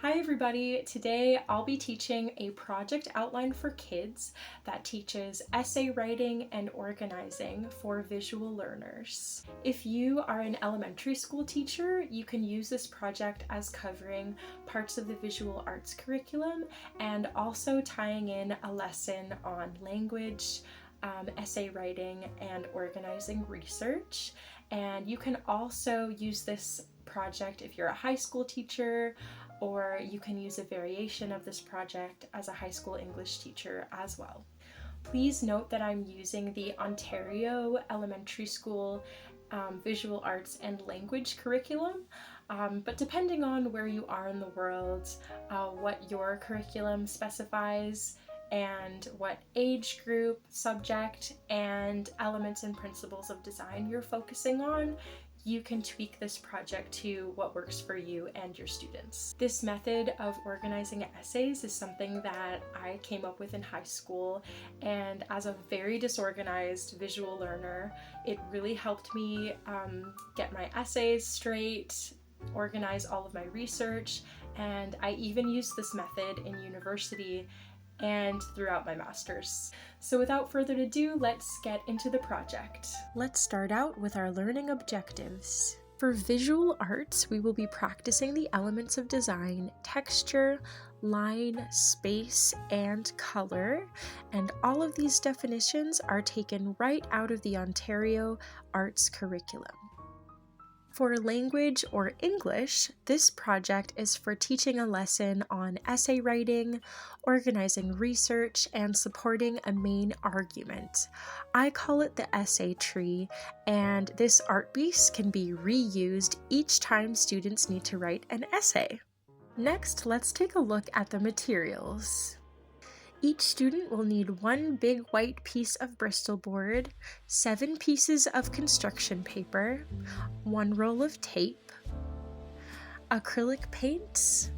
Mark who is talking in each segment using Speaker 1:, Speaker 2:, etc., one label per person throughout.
Speaker 1: Hi everybody, today I'll be teaching a project outline for kids that teaches essay writing and organizing for visual learners. If you are an elementary school teacher, you can use this project as covering parts of the visual arts curriculum and also tying in a lesson on language, essay writing, and organizing research. And you can also use this project if you're a high school teacher, or you can use a variation of this project as a high school English teacher as well. Please note that I'm using the Ontario Elementary School Visual Arts and Language curriculum, but depending on where you are in the world, what your curriculum specifies, and what age group, subject, and elements and principles of design you're focusing on, you can tweak this project to what works for you and your students. This method of organizing essays is something that I came up with in high school, and as a very disorganized visual learner, it really helped me get my essays straight, organize all of my research, and I even used this method in university and throughout my master's. So without further ado, let's get into the project. Let's start out with our learning objectives. For visual arts, we will be practicing the elements of design, texture, line, space, and color, and all of these definitions are taken right out of the Ontario Arts curriculum. For language or English, this project is for teaching a lesson on essay writing, organizing research, and supporting a main argument. I call it the essay tree, and this art piece can be reused each time students need to write an essay. Next, let's take a look at the materials. Each student will need one big white piece of Bristol board, 7 pieces of construction paper, 1 roll of tape, acrylic paints,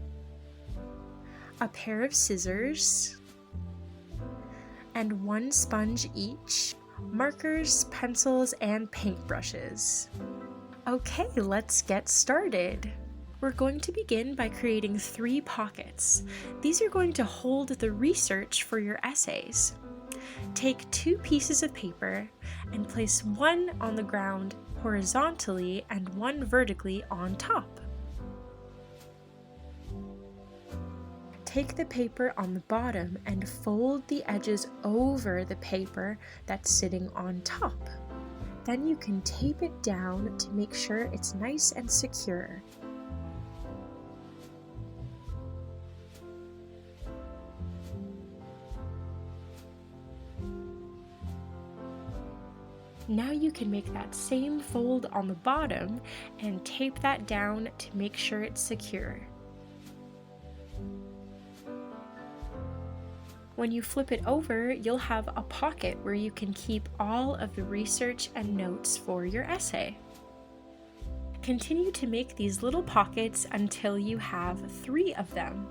Speaker 1: a pair of scissors, and 1 sponge each, markers, pencils, and paintbrushes. Okay, let's get started. We're going to begin by creating 3 pockets. These are going to hold the research for your essays. Take 2 pieces of paper and place one on the ground horizontally and one vertically on top. Take the paper on the bottom and fold the edges over the paper that's sitting on top. Then you can tape it down to make sure it's nice and secure. Now you can make that same fold on the bottom and tape that down to make sure it's secure. When you flip it over, you'll have a pocket where you can keep all of the research and notes for your essay. Continue to make these little pockets until you have 3 of them.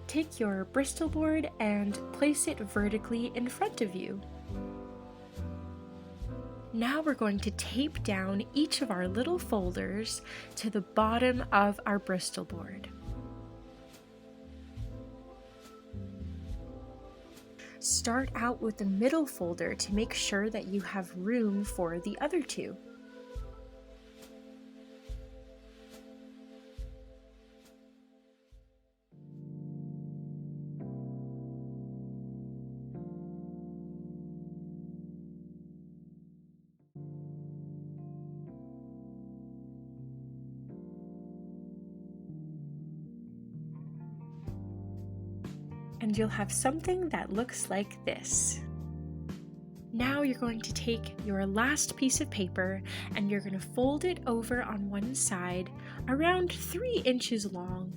Speaker 1: Take your Bristol board and place it vertically in front of you. Now we're going to tape down each of our little folders to the bottom of our Bristol board. Start out with the middle folder to make sure that you have room for the other 2. And you'll have something that looks like this. Now you're going to take your last piece of paper and you're going to fold it over on one side around 3 inches long.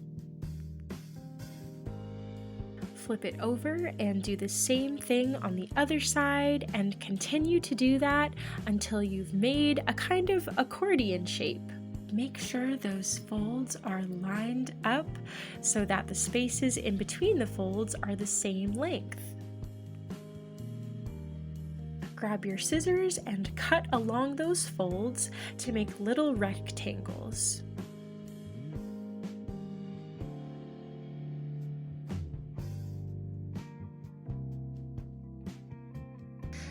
Speaker 1: Flip it over and do the same thing on the other side and continue to do that until you've made a kind of accordion shape. Make sure those folds are lined up so that the spaces in between the folds are the same length. grab your scissors and cut along those folds to make little rectangles.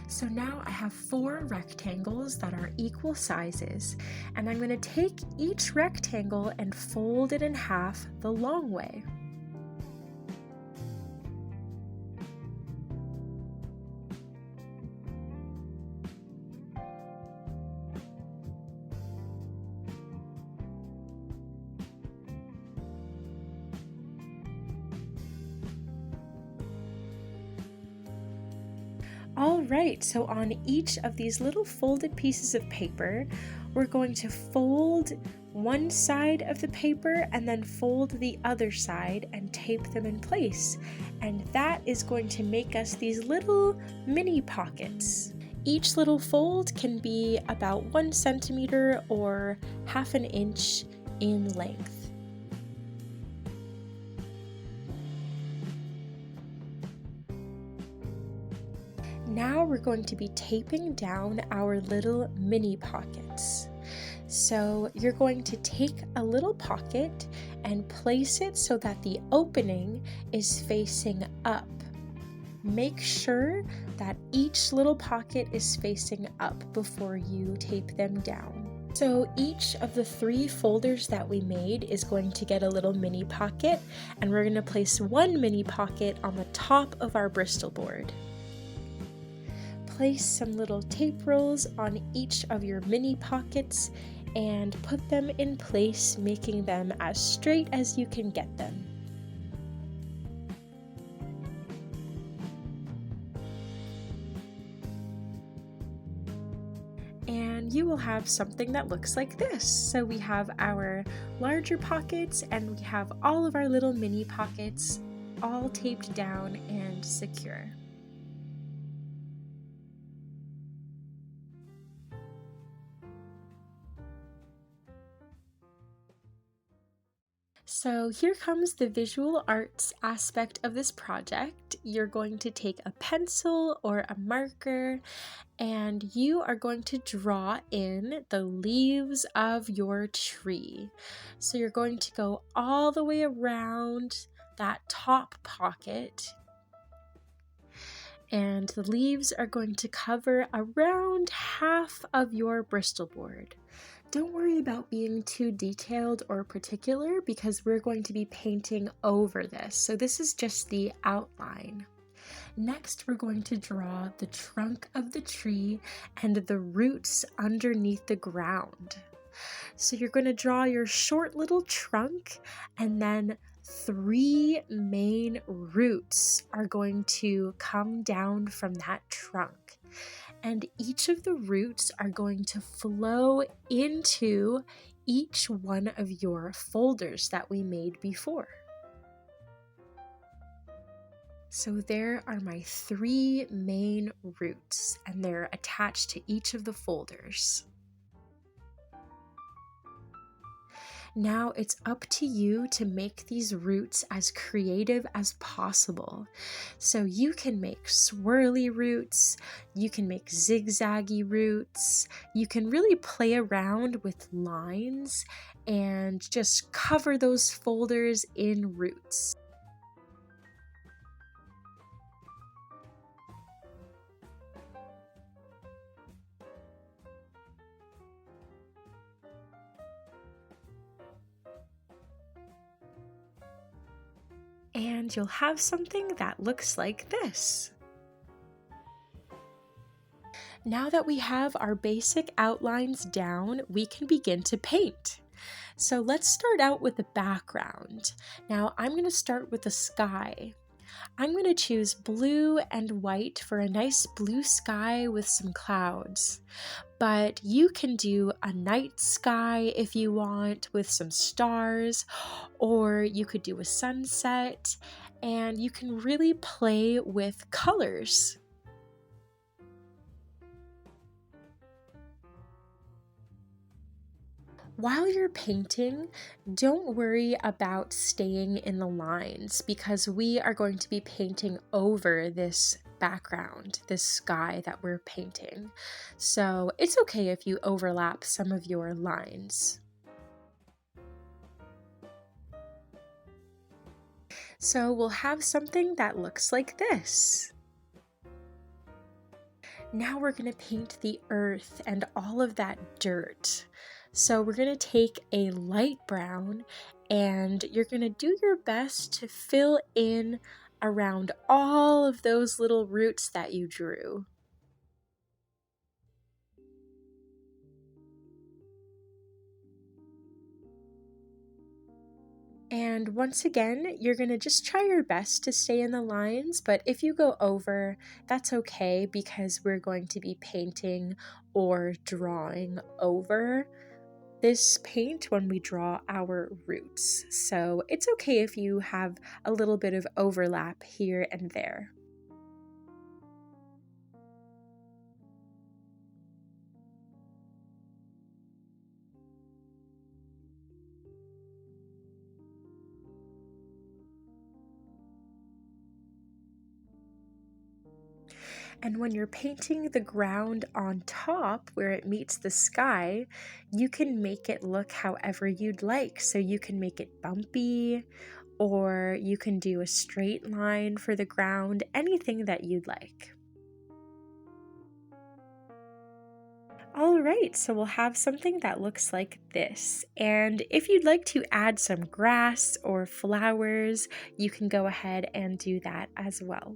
Speaker 1: So now I have 4 rectangles that are equal sizes, and I'm going to take each rectangle and fold it in half the long way. All right, so on each of these little folded pieces of paper, we're going to fold one side of the paper and then fold the other side and tape them in place. And that is going to make us these little mini pockets. Each little fold can be about 1 centimeter or half an inch in length. Now we're going to be taping down our little mini pockets. So you're going to take a little pocket and place it so that the opening is facing up. Make sure that each little pocket is facing up before you tape them down. So each of the 3 folders that we made is going to get a little mini pocket, and we're going to place 1 mini pocket on the top of our Bristol board. Place some little tape rolls on each of your mini pockets and put them in place, making them as straight as you can get them. And you will have something that looks like this. So we have our larger pockets and we have all of our little mini pockets all taped down and secure. So here comes the visual arts aspect of this project. You're going to take a pencil or a marker and you are going to draw in the leaves of your tree. So you're going to go all the way around that top pocket, and the leaves are going to cover around half of your Bristol board. Don't worry about being too detailed or particular because we're going to be painting over this. So this is just the outline. Next, we're going to draw the trunk of the tree and the roots underneath the ground. So you're going to draw your short little trunk, and then 3 main roots are going to come down from that trunk. And each of the roots are going to flow into each one of your folders that we made before. So there are my 3 main roots, and they're attached to each of the folders. Now it's up to you to make these roots as creative as possible. So you can make swirly roots, you can make zigzaggy roots, you can really play around with lines and just cover those folders in roots. And you'll have something that looks like this. Now that we have our basic outlines down, we can begin to paint. So let's start out with the background. Now I'm going to start with the sky. I'm going to choose blue and white for a nice blue sky with some clouds. But you can do a night sky if you want with some stars, or you could do a sunset, and you can really play with colors. While you're painting, don't worry about staying in the lines because we are going to be painting over this background, this sky that we're painting. So it's okay if you overlap some of your lines. So we'll have something that looks like this. Now we're going to paint the earth and all of that dirt. So we're going to take a light brown and you're going to do your best to fill in around all of those little roots that you drew. And once again, you're going to just try your best to stay in the lines, but if you go over, that's okay because we're going to be painting or drawing over this paint when we draw our roots. So it's okay if you have a little bit of overlap here and there. And when you're painting the ground on top where it meets the sky, you can make it look however you'd like. So you can make it bumpy, or you can do a straight line for the ground, anything that you'd like. All right, so we'll have something that looks like this. And if you'd like to add some grass or flowers, you can go ahead and do that as well.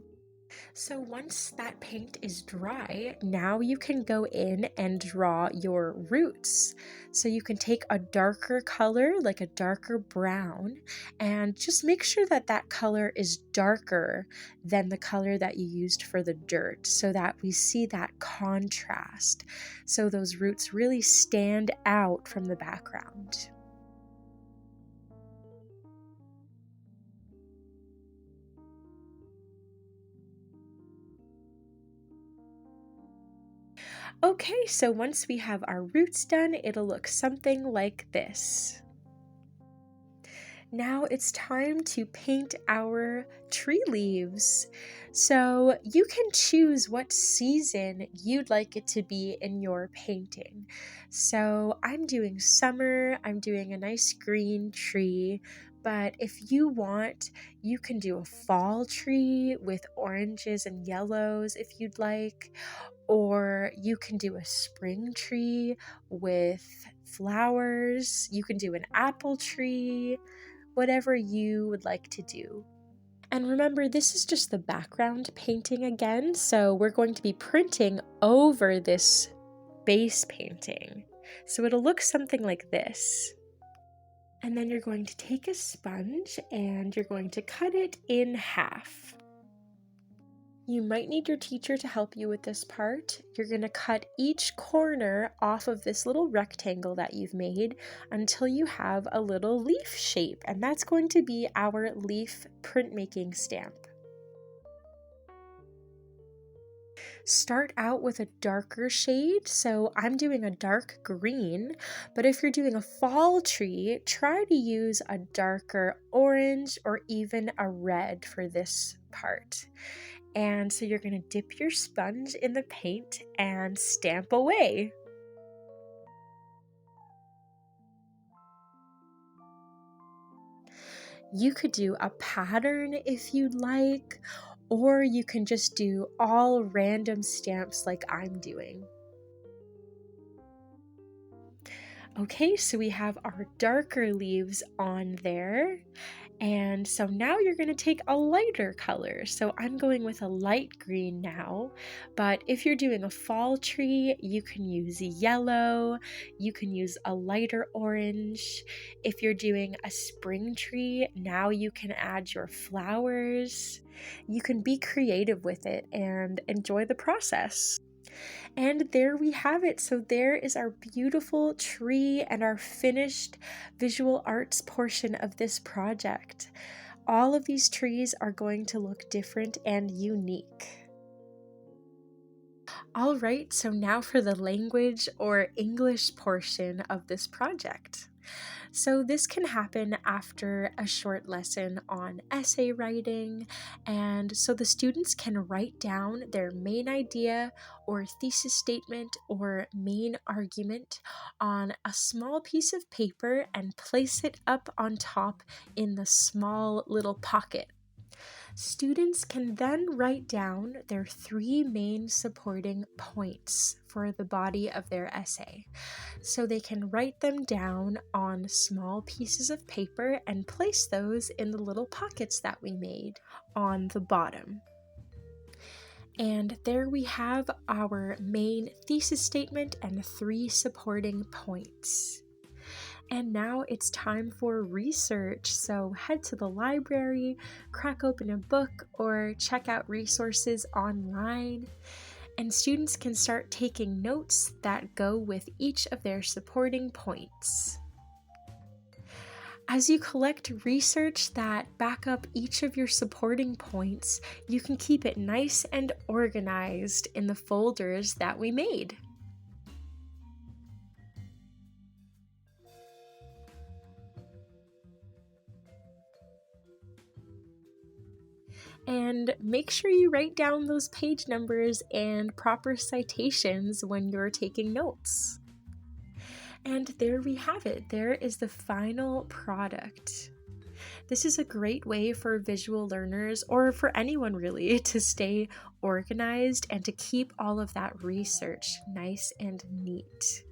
Speaker 1: So once that paint is dry, now you can go in and draw your roots. So you can take a darker color, like a darker brown, and just make sure that that color is darker than the color that you used for the dirt so that we see that contrast. So those roots really stand out from the background. Okay, so once we have our roots done, it'll look something like this. Now it's time to paint our tree leaves. So you can choose what season you'd like it to be in your painting. So I'm doing summer, I'm doing a nice green tree, but if you want, you can do a fall tree with oranges and yellows if you'd like, or you can do a spring tree with flowers. You can do an apple tree, whatever you would like to do. And remember, this is just the background painting again, so we're going to be printing over this base painting. So it'll look something like this. And then you're going to take a sponge and you're going to cut it in half. You might need your teacher to help you with this part. You're going to cut each corner off of this little rectangle that you've made until you have a little leaf shape, and that's going to be our leaf printmaking stamp. Start out with a darker shade, so I'm doing a dark green, but if you're doing a fall tree, try to use a darker orange or even a red for this part. And so you're going to dip your sponge in the paint and stamp away. You could do a pattern if you'd like, or you can just do all random stamps like I'm doing. Okay, so we have our darker leaves on there. And so now you're going to take a lighter color. So I'm going with a light green now, but if you're doing a fall tree, you can use yellow, you can use a lighter orange. If you're doing a spring tree, now you can add your flowers. You can be creative with it and enjoy the process. And there we have it. So there is our beautiful tree and our finished visual arts portion of this project. All of these trees are going to look different and unique. All right, so now for the language or English portion of this project. So this can happen after a short lesson on essay writing, and so the students can write down their main idea or thesis statement or main argument on a small piece of paper and place it up on top in the small little pocket. Students can then write down their 3 main supporting points for the body of their essay. So they can write them down on small pieces of paper and place those in the little pockets that we made on the bottom. And there we have our main thesis statement and 3 supporting points. And now it's time for research, so head to the library, crack open a book, or check out resources online. And students can start taking notes that go with each of their supporting points. As you collect research that back up each of your supporting points, you can keep it nice and organized in the folders that we made. And make sure you write down those page numbers and proper citations when you're taking notes. And there we have it. There is the final product. This is a great way for visual learners, or for anyone really, to stay organized and to keep all of that research nice and neat.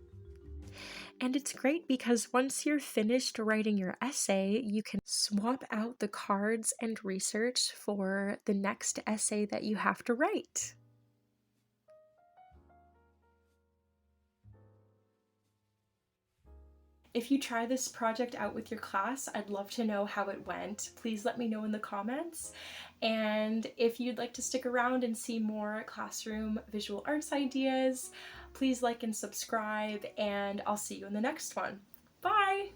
Speaker 1: And it's great because once you're finished writing your essay, you can swap out the cards and research for the next essay that you have to write. If you try this project out with your class, I'd love to know how it went. Please let me know in the comments. And if you'd like to stick around and see more classroom visual arts ideas, please like and subscribe, and I'll see you in the next one. Bye!